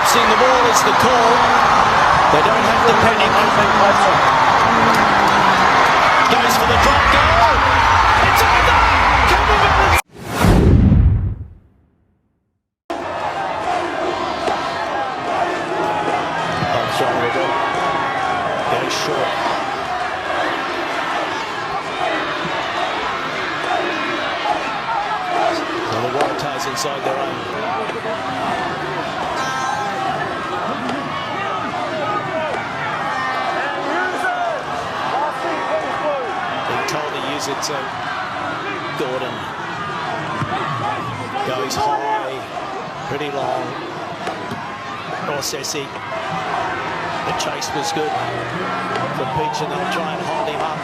collapsing the ball is the call. They don't have to panic. Goes for the drop goal. It's over! Kemu Valetini. Armstrong with it. Goes short. So the Waratahs inside their own. It to Gordon. Goes high, pretty long. Orsesi. The chase was good for Peach, and they'll try and hold him up.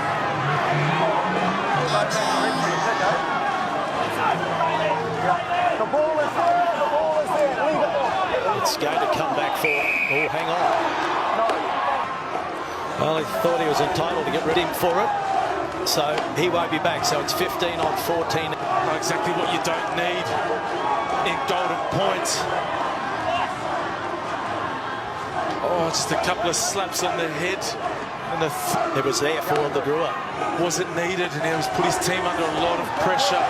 The ball is there, leave it. It's going to come back for, oh, hang on. Well, he thought he was entitled to get rid of him for it. So he won't be back. So it's 15 on 14. Not exactly what you don't need in golden points. Oh, just a couple of slaps on the head. And it was there for the Drua. Wasn't needed, and he was put his team under a lot of pressure.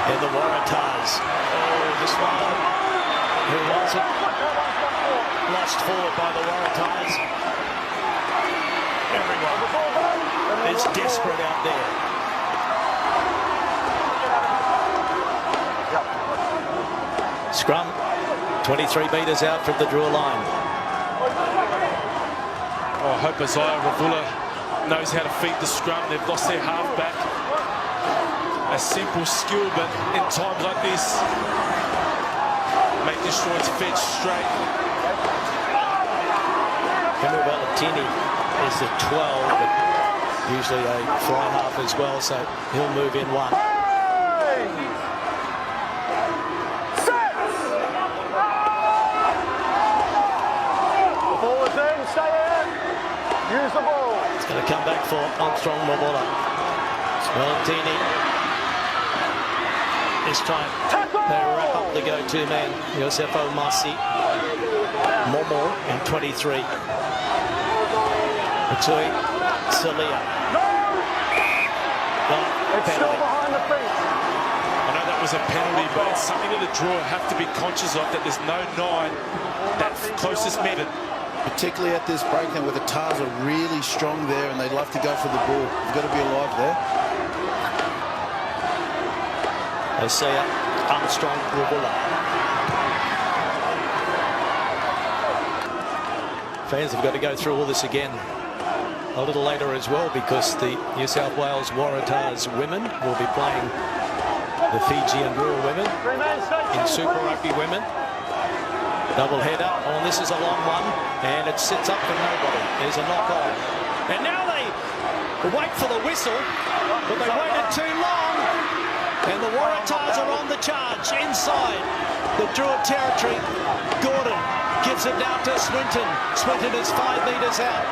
And the Waratahs. Oh, this one. Who was it? Lost forward by the Waratahs. Everyone is desperate out there. Scrum, 23 metres out from the Drua line. Oh, I hope Isaiah Ravula knows how to feed the scrum. They've lost their halfback. A simple skill, but in times like this, making sure it's fed straight. Kemu Valetini is the 12, but usually a fly half as well, so he'll move in one. The ball is in, stay in. Use the ball. It's going to come back for Armstrong Mobola. Valentini is trying. They wrap up the go-to man, Yosefo Masi. Momo in 23. Matui, Salia. It's still behind the fence. I know that was a penalty, but it's something that the Drua have to be conscious of, that there's no 9, that closest method. Particularly at this break now where the Tars are really strong there and they'd love to go for the ball. You've got to be alive there. Osea, Armstrong, Ravula. Fans have got to go through all this again a little later as well, because the New South Wales Waratahs women will be playing the Fijian Drua women in Super Rugby women. Double header. Oh, and this is a long one, and it sits up for nobody. There's a knock on. And now they wait for the whistle, but they waited too long. And the Waratahs are on the charge inside the Drua territory. Gordon gives it down to Swinton. Swinton is 5 metres out.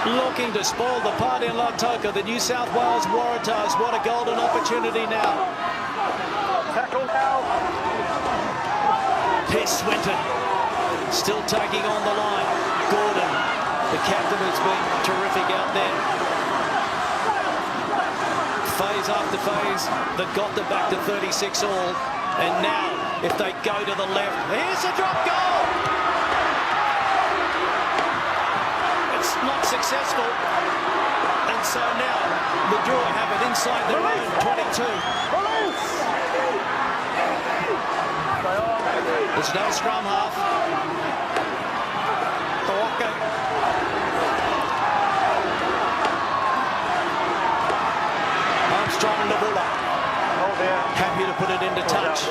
Looking to spoil the party in Lautoka, the New South Wales Waratahs. What a golden opportunity now. Tackle now. Here's Swinton, still taking on the line. Gordon, the captain, who's been terrific out there. Phase after phase, they've got them back to 36 all. And now, if they go to the left, here's a drop goal! It's not successful. And so now, the Drua have it inside their own 22. There's no scrum half. Walker. Armstrong Nabula. Happy to put it into touch.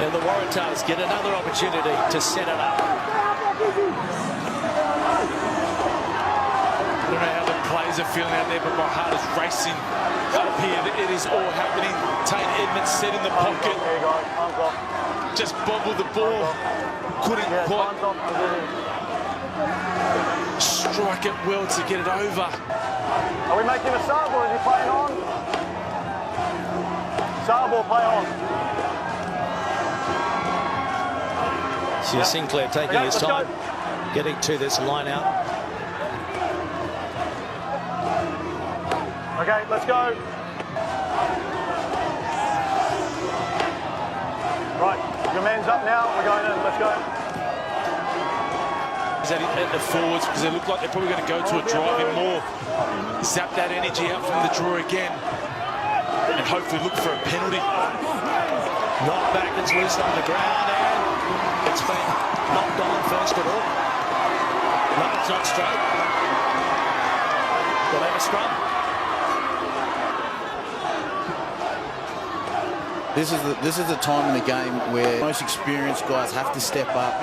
And the Waratahs get another opportunity to set it up. I don't know how the players are feeling out there, but my heart is racing up here. It is all happening. Tate Edmonds set in the pocket. Just bobbled the ball. Couldn't quite strike it well to get it over. Are we making a sub or is he playing on? Sub or play on? Here's Sinclair taking his time, getting to this line out. Okay, let's go. Right, your man's up now. We're going in. Let's go. At the forwards because they look like they're probably going to go to a driving more. Zap that energy out from the draw again and hopefully look for a penalty. Knocked back, it's loose on the ground and it's been knocked on first of all. No, it's not straight. They'll have a scrum. This is the time in the game where most experienced guys have to step up.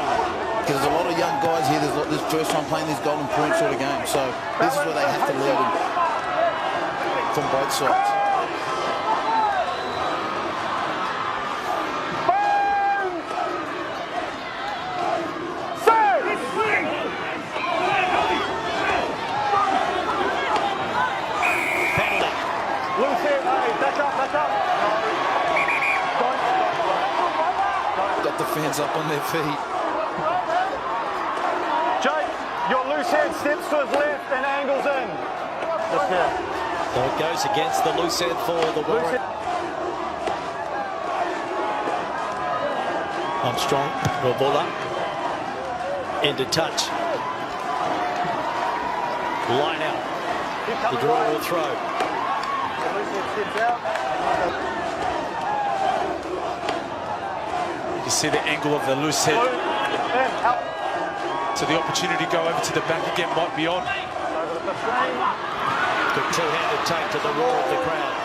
Because there's a lot of young guys here. There's first time playing these golden point sort of games. So this is where they have to lead them from both sides. Penalty. Loose here. Hey, back up, back up. Got the fans up on their feet. Jake, your loose head steps to his left and angles in. Just here. So it goes against the loose head for the Waratahs. Armstrong, Ravula, into touch. Line out. The draw will throw. The loose head steps out. You can see the angle of the loose head. In, out. So the opportunity to go over to the back again might be on. Over the 15. Good two-handed take to the roar of the crowd.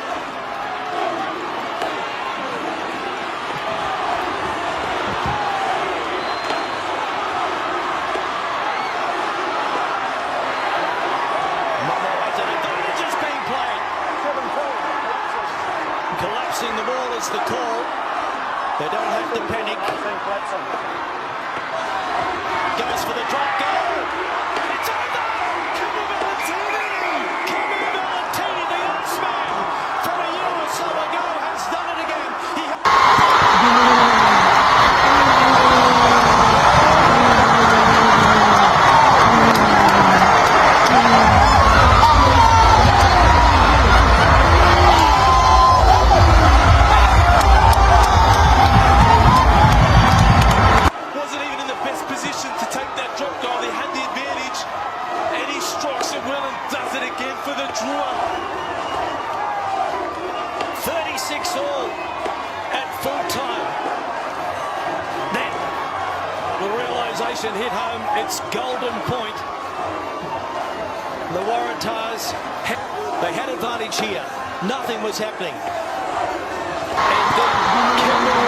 Collapsing the ball is the call. They don't have to panic. Goes for the drop goal. It's over! Kemu Valetini! Kemu Valetini, the Iceman, from a year or so ago, has done it again. For the Drua. 36 all at full time. Then the realisation hit home. It's golden point. The Waratahs, they had advantage here. Nothing was happening. And then Kemu